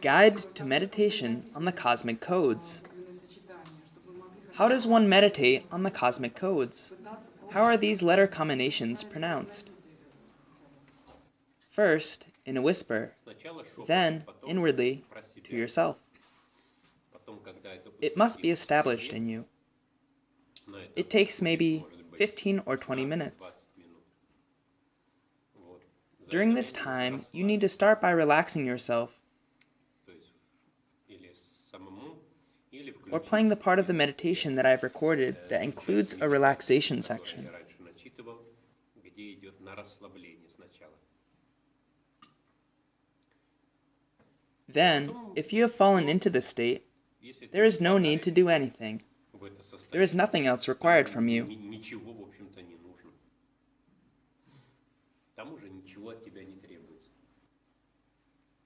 Guide to Meditation on the Cosmic Codes. How does one meditate on the cosmic codes? How are these letter combinations pronounced? First, in a whisper, then inwardly to yourself. It must be established in you. It takes maybe 15 or 20 minutes. During this time, you need to start by relaxing yourself or playing the part of the meditation that I've recorded that includes a relaxation section. Then, if you have fallen into this state, there is no need to do anything. There is nothing else required from you.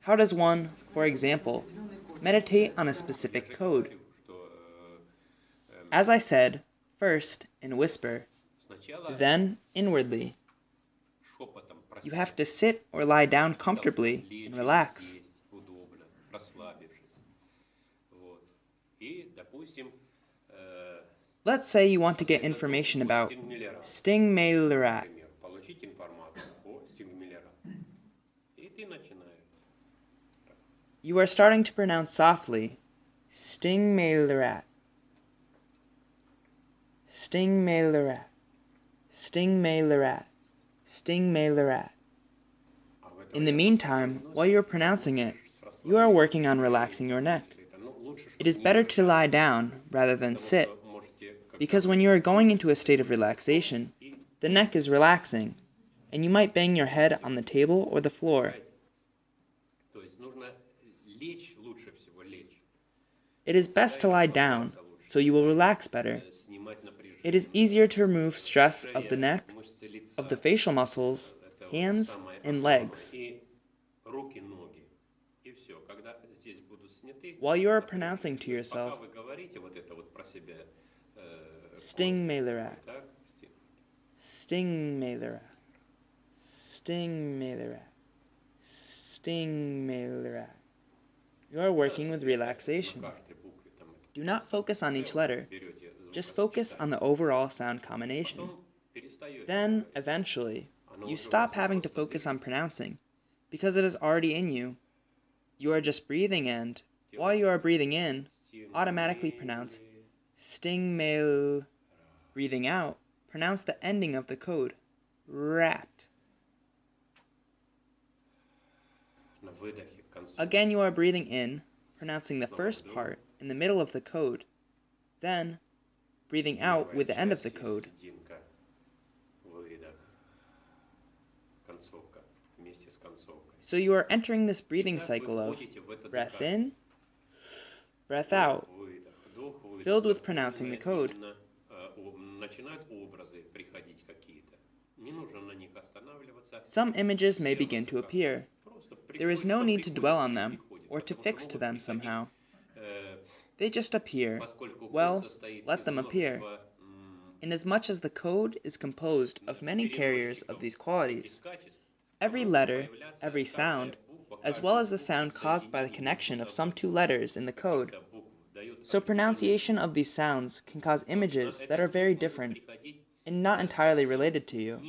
How does one, for example, meditate on a specific code? As I said, first in a whisper, then inwardly. You have to sit or lie down comfortably and relax. Let's say you want to get information about stingmailerat. You are starting to pronounce softly, stingmailerat, stingmailerat, stingmailerat, stingmailerat. In the meantime, while you are pronouncing it, you are working on relaxing your neck. It is better to lie down rather than sit, because when you are going into a state of relaxation, the neck is relaxing, and you might bang your head on the table or the floor. It is best to lie down, so you will relax better. It is easier to remove stress of the neck, of the facial muscles, hands, and legs. While you are pronouncing to yourself, stingmailerat, stingmailerat, stingmailerat, stingmailerat. You are working with relaxation. Do not focus on each letter. Just focus on the overall sound combination. Then, eventually, you stop having to focus on pronouncing, because it is already in you. You are just breathing, and, while you are breathing in, automatically pronounce stingmail. Breathing out, pronounce the ending of the code, rat. Again, you are breathing in, pronouncing the first part in the middle of the code, then breathing out with the end of the code. So you are entering this breathing cycle of breath in, breath out, filled with pronouncing the code. Some images may begin to appear. There is no need to dwell on them or to fix to them somehow. They just appear. Well, let them appear. Inasmuch as the code is composed of many carriers of these qualities, every letter, every sound, as well as the sound caused by the connection of some two letters in the code. So pronunciation of these sounds can cause images that are very different and not entirely related to you.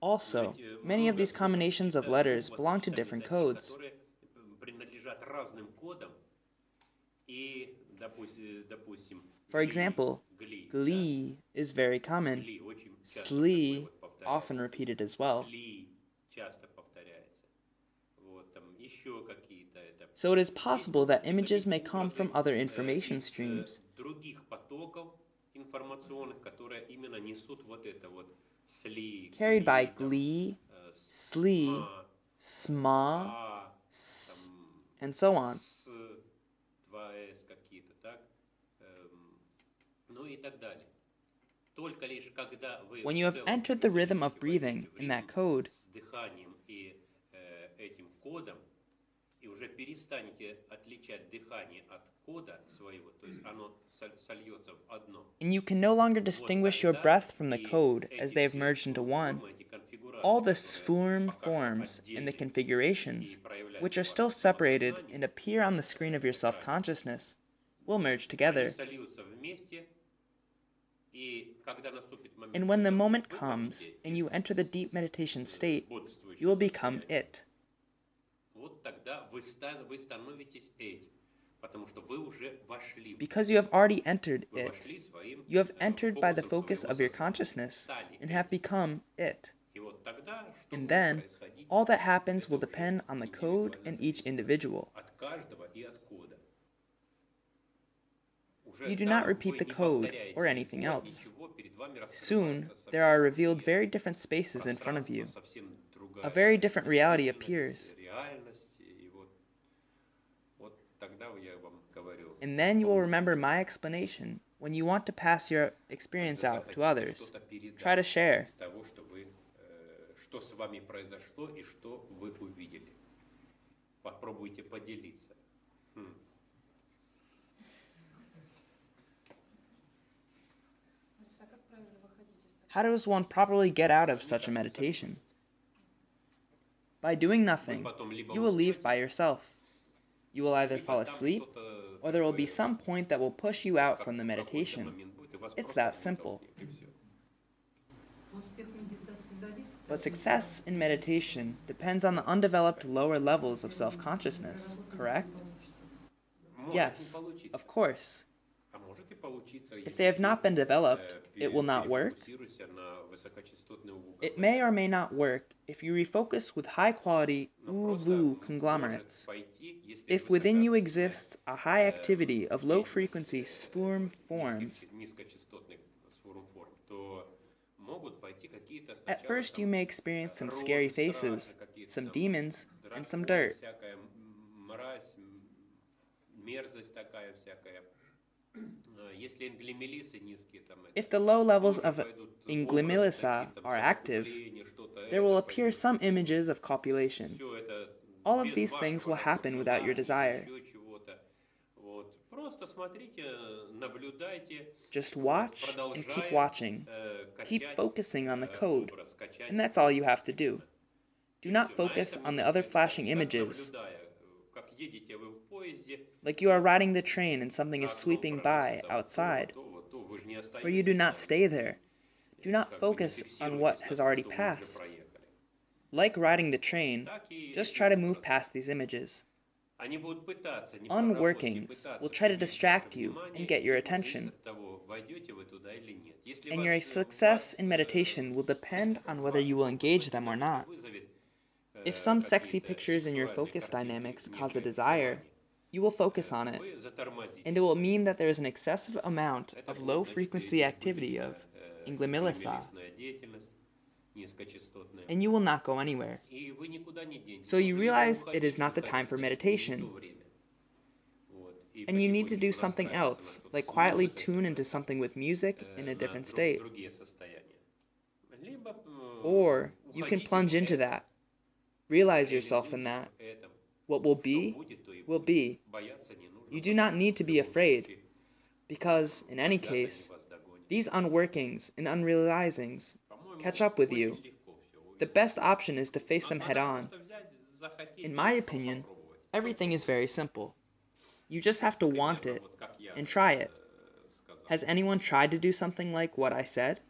Also, many of these combinations of letters belong to different codes. For example, glee is very common, slee often repeated as well. So it is possible that images may come from other information streams. Carried by glee, slee, sma, s, and so on. When you have entered the rhythm of breathing in that code, и уже перестанете отличать дыхание от кода своего, то есть оно сольется в одно. And you can no longer Вот distinguish your тогда breath from the и code as эти they have все merged into one. формы, эти All конфигурации, the которые пока что forms and the отдельны и configurations, which проявляются are в still вашем separated самосознании, and appear on the screen of your в экране, self-consciousness, will merge они together. сольются вместе, и когда наступит момент, And when the когда вы moment comes выпадете and из you enter the deep meditation state, you бодрствующего will become состояния, it. вот тогда вы становитесь этим, потому что вы уже вошли в Because него. you have already entered Вы it, вошли своим you have entered by the фокусом focus своего of your сознания, consciousness стали and have этим. become it. И вот тогда, что And будет then, происходить, all that happens это will уже depend on the code индивидуально and each зависит individual. от каждого и от кода. Уже You do not там repeat вы the не code повторяете or anything его, else. ничего, перед вами Soon, раскрывается there are совсем revealed другие very different spaces in front of пространства, you. совсем A другая very different reality действительность, appears. реальность. И вот тогда я вам говорю, And then you will remember my explanation when you want to pass your experience когда out to захотите others. что-то Try to передать share. из того, что с вами произошло и что вы увидели. Попробуйте поделиться. How does one properly get out of such a meditation? By doing nothing, you will leave by yourself. You will either fall asleep, or there will be some point that will push you out from the meditation. It's that simple. But success in meditation depends on the undeveloped lower levels of self-consciousness, correct? Yes, of course. If they have not been developed, it will not work. It may or may not work if you refocus with high-quality wu conglomerates. If within you exists a high activity of low-frequency swarm forms, at first you may experience some scary faces, some demons, and some dirt. If the low levels of inglimilisa are active, there will appear some images of copulation. All of these things will happen without your desire. Just watch and keep watching. Keep focusing on the code, and that's all you have to do. Do not focus on the other flashing images, like you are riding the train and something is sweeping by outside, for you do not stay there. Do not focus on what has already passed. Like riding the train, just try to move past these images. Unworkings will try to distract you and get your attention. And your success in meditation will depend on whether you will engage them or not. If some sexy pictures in your focus dynamics cause a desire, you will focus on it, and it will mean that there is an excessive amount of low-frequency activity of inglimilisa, and you will not go anywhere. So you realize it is not the time for meditation, and you need to do something else, like quietly tune into something with music in a different state. Or you can plunge into that. Realize yourself in that. What will be, will be. You do not need to be afraid, because, in any case, these unworkings and unrealizings catch up with you. The best option is to face them head on. In my opinion, everything is very simple. You just have to want it and try it. Has anyone tried to do something like what I said?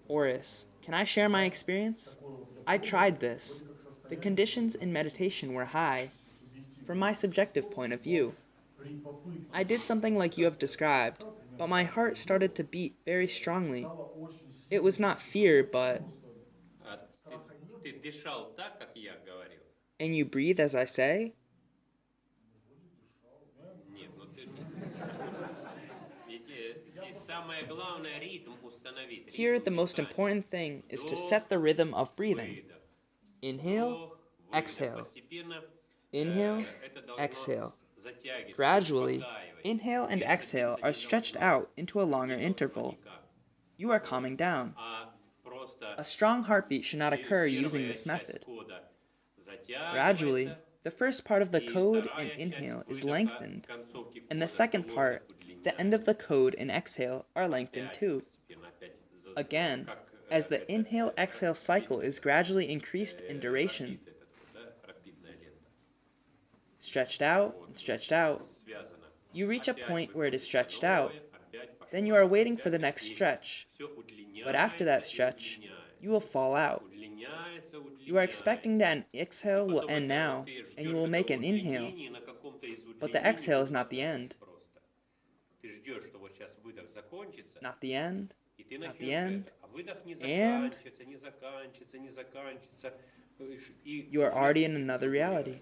Oris, can I share my experience? I tried this. The conditions in meditation were high, from my subjective point of view. I did something like you have described, but my heart started to beat very strongly. It was not fear, but... And you breathe as I say? Here, the most important thing is to set the rhythm of breathing. Inhale, exhale. Inhale, exhale. Gradually, inhale and exhale are stretched out into a longer interval. You are calming down. A strong heartbeat should not occur using this method. Gradually, the first part of the code and inhale is lengthened, and the second part, the end of the code and exhale, are lengthened too. Again, as the inhale-exhale cycle is gradually increased in duration, stretched out and stretched out, you reach a point where it is stretched out. Then you are waiting for the next stretch, but after that stretch, you will fall out. You are expecting that an exhale will end now, and you will make an inhale, but the exhale is not the end. Not the end, not the end, and you are already in another reality.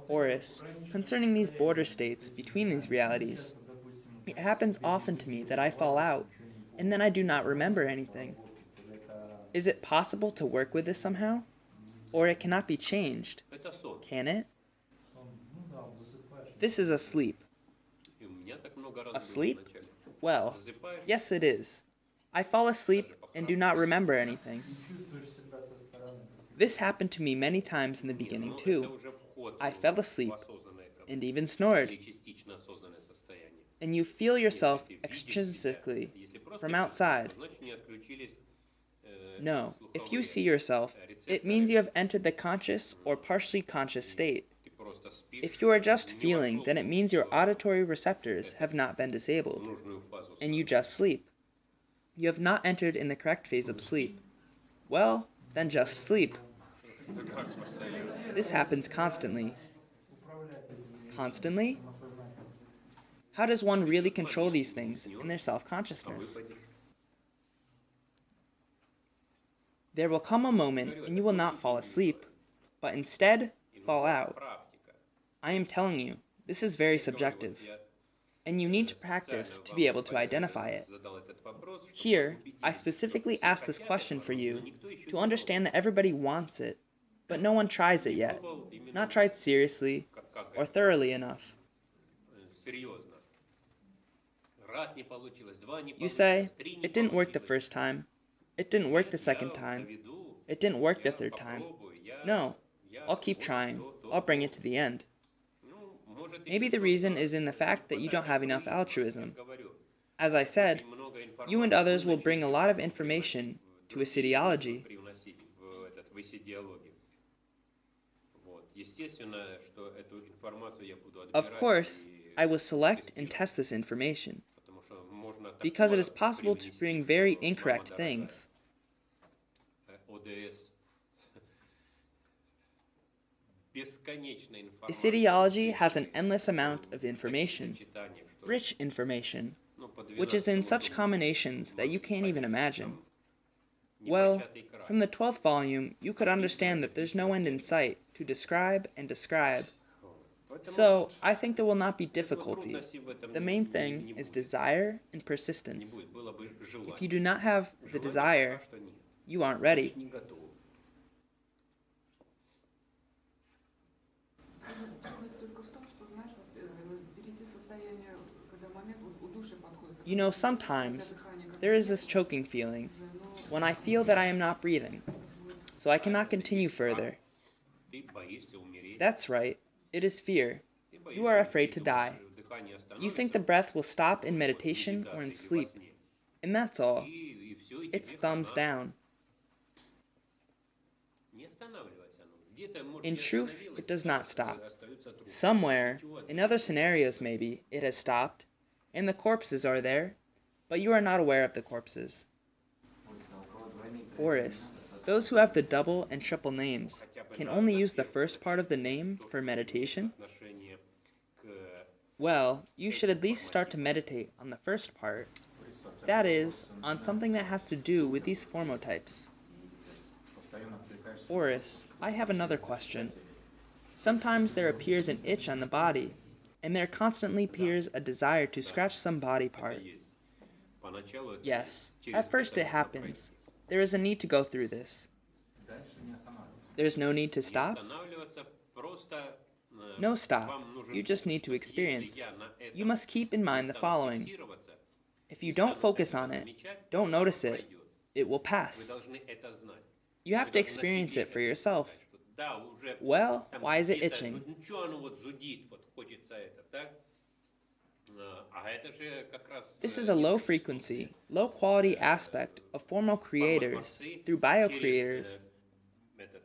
Oris, concerning these border states between these realities, it happens often to me that I fall out, and then I do not remember anything. Is it possible to work with this somehow? Or it cannot be changed, can it? This is asleep. Asleep? Well, yes it is. I fall asleep and do not remember anything. This happened to me many times in the beginning too. I fell asleep and even snored. And you feel yourself extrinsically from outside. No, if you see yourself, it means you have entered the conscious or partially conscious state. If you are just feeling, then it means your auditory receptors have not been disabled, and you just sleep. You have not entered in the correct phase of sleep. Well, then just sleep. This happens constantly. Constantly? How does one really control these things in their self-consciousness? There will come a moment and you will not fall asleep, but instead fall out. I am telling you, this is very subjective, and you need to practice to be able to identify it. Here, I specifically ask this question for you to understand that everybody wants it, but no one tries it yet, not tried seriously or thoroughly enough. You say, it didn't work the first time, it didn't work the second time, it didn't work the third time. No, I'll keep trying, I'll bring it to the end. Maybe the reason is in the fact that you don't have enough altruism. As I said, you and others will bring a lot of information to Iissiidiology. Of course, I will select and test this information, because it is possible to bring very incorrect things. Iissiidiology has an endless amount of information, rich information, which is in such combinations that you can't even imagine. Well, from the 12th volume, you could understand that there's no end in sight to describe and describe. So, I think there will not be difficulty. The main thing is desire and persistence. If you do not have the desire, you aren't ready. You know, sometimes there is this choking feeling when I feel that I am not breathing, so I cannot continue further. That's right, it is fear. You are afraid to die. You think the breath will stop in meditation or in sleep, and that's all. It's thumbs down. In truth, it does not stop. Somewhere, in other scenarios maybe, it has stopped, and the corpses are there, but you are not aware of the corpses. Oris, those who have the double and triple names, can only use the first part of the name for meditation? Well, you should at least start to meditate on the first part. That is, on something that has to do with these formotypes. Oris, I have another question. Sometimes there appears an itch on the body, and there constantly appears a desire to scratch some body part. Yes, at first it happens. There is a need to go through this. There is no need to stop? No stop. You just need to experience. You must keep in mind the following. If you don't focus on it, don't notice it, it will Вы pass. должны это знать. You have Вы to должны на experience себе it for это испытать, yourself. что да, уже Well, там why is it где-то, itching? ну что оно вот зудит, вот хочется это, так? А это же как раз This is a low низкочастотные frequency, low quality aspect of formal creators формотворцы through через bio-creators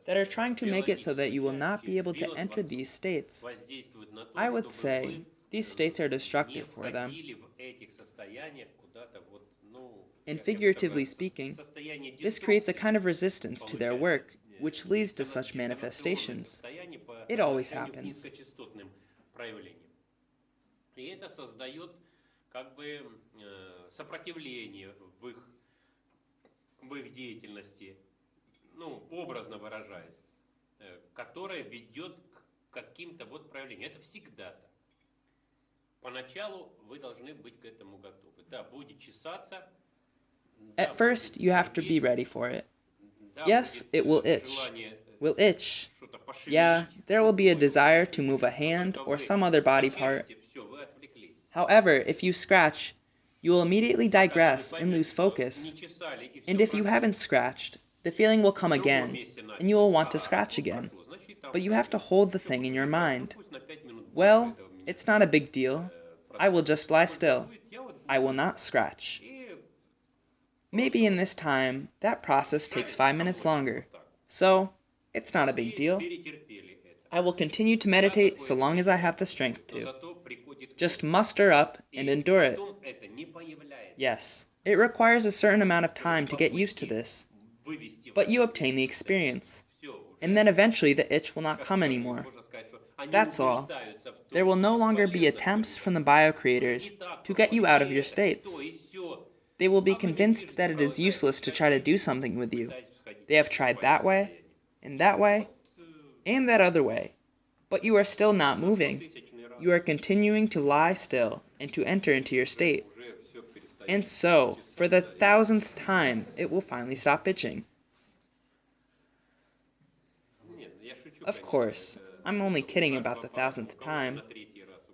that are trying to make it so that you will биологическую часть, not be через able to enter биотворцов these states. воздействуют на то, I would чтобы say вы these states are не destructive for them. входили в этих состояниях куда-то вот, ну, And я бы figuratively такое speaking, состояние this creates a деструкции kind of resistance to their получается, work, which leads to such диссонационное manifestations. состояние по It always отношению к happens. низкочастотным проявлениям. И это создает как бы сопротивление в их деятельности, ну, образно выражаясь, которое ведет к каким-то вот проявлениям. Это всегда так. Поначалу вы должны быть к этому готовы. Да, будет чесаться. At first, you have to be ready for it. Yes, it will itch. Will itch. Yeah, there will be a desire to move a hand or some other body part. However, if you scratch, you will immediately digress and lose focus. And if you haven't scratched, the feeling will come again, and you will want to scratch again. But you have to hold the thing in your mind. Well, it's not a big deal. I will just lie still. I will not scratch. Maybe in this time, that process takes 5 minutes longer. So, it's not a big deal. I will continue to meditate so long as I have the strength to. Just muster up and endure it. Yes, it requires a certain amount of time to get used to this, but you obtain the experience, and then eventually the itch will not come anymore. That's all. There will no longer be attempts from the bio-creators to get you out of your states. They will be convinced that it is useless to try to do something with you. They have tried that way, and that other way. But you are still not moving. You are continuing to lie still and to enter into your state. And so, for the 1000th time, it will finally stop itching. Of course, I'm only kidding about the 1000th time.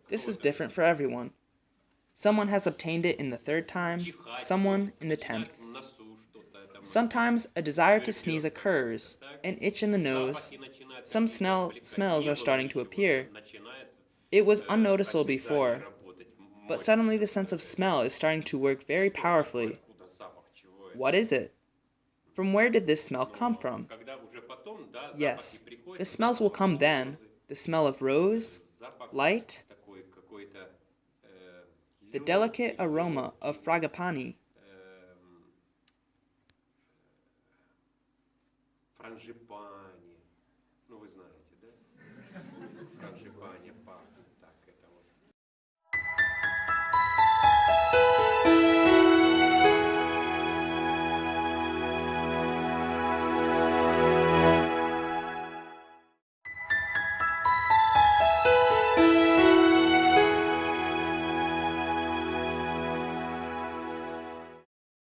This is different for everyone. Someone has obtained it in the 3rd time, someone in the 10th. Sometimes a desire to sneeze occurs, an itch in the nose, some smells are starting to appear. It was unnoticeable before, but suddenly the sense of smell is starting to work very powerfully. What is it? From where did this smell come from? Yes, the smells will come then. The smell of rose, light, the delicate aroma of frangipani.